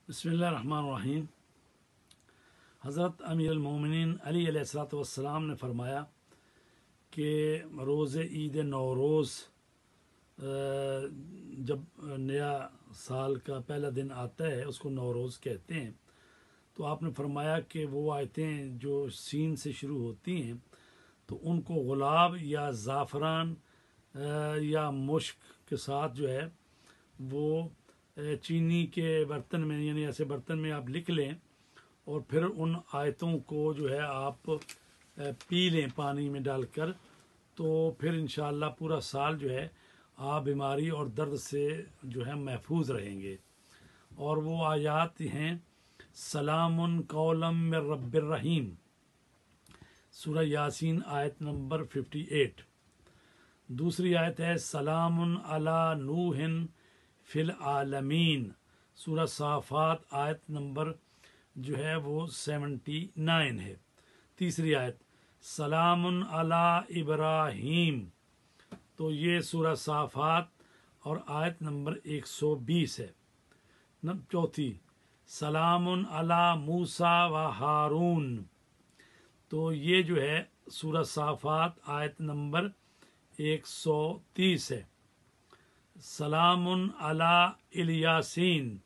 बिस्मिल्लाहिर्रहमानिर्रहीम। हज़रत अमीर अल-मोमिनीन अली अलैहिस्सलाम ने फरमाया कि रोज़े ईद नौरोज़ जब नया साल का पहला दिन आता है उसको नौरोज़ कहते हैं। तो आपने फरमाया कि वो आयतें जो सीन से शुरू होती हैं तो उनको गुलाब या ज़ाफ़रान या मुश्क के साथ जो है वो चीनी के बर्तन में यानी ऐसे बर्तन में आप लिख लें और फिर उन आयतों को जो है आप पी लें पानी में डालकर, तो फिर इंशाअल्लाह पूरा साल जो है आप बीमारी और दर्द से जो है महफूज रहेंगे। और वो आयात हैं सलामुन कौलम मिर रब्बिर रहीम, सूरह यासीन आयत नंबर 58। दूसरी आयत है सलामुन अला नूहिन फिल आलमीन, सूरह साफ़ात आयत नंबर जो है वो 79 है। तीसरी आयत सलामुन अला इब्राहीम, तो ये सूरह साफ़ात और आयत नंबर 120 है। चौथी सलामुन अला मूसा व हारून, तो ये जो है सूरह साफ़ात आयत नंबर 130 है। सलामुन अला इलियासीन,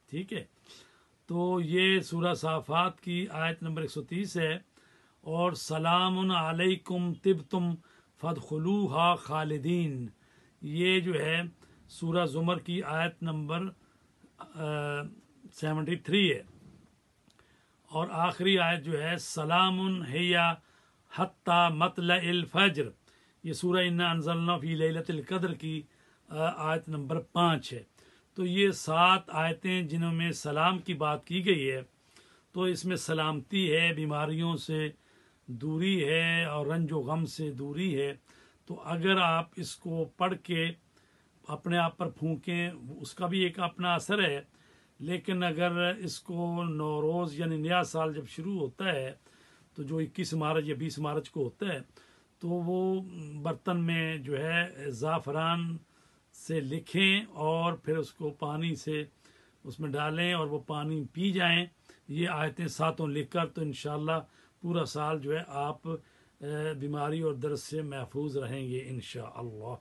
ठीक है, तो ये सूरह साफ़ात की आयत नंबर 130 है। और सलामुन अलैकुम तिब्तुम फदखुलूहा खालिदीन, ये जो है सूरह ज़ुमर की आयत नंबर 73 है। और आखिरी आयत जो है सलामुन हिया हत्ता मतलइल फज्र, ये सूरह इन्ना अंज़लना फी लैलतिल क़द्र की आयत नंबर 5 है। तो ये 7 आयतें जिनमें सलाम की बात की गई है, तो इसमें सलामती है, बीमारियों से दूरी है और रंजो गम से दूरी है। तो अगर आप इसको पढ़ के अपने आप पर फूंकें उसका भी एक अपना असर है, लेकिन अगर इसको नौरोज़ यानी नया साल जब शुरू होता है तो जो 21 मार्च या 20 मार्च को होता है, तो वो बर्तन में जो है ज़ाफ़रान से लिखें और फिर उसको पानी से उसमें डालें और वो पानी पी जाएं, ये आयतें सातों लिखकर, तो इंशाअल्लाह पूरा साल जो है आप बीमारी और दर्द से महफूज रहेंगे इंशाअल्लाह।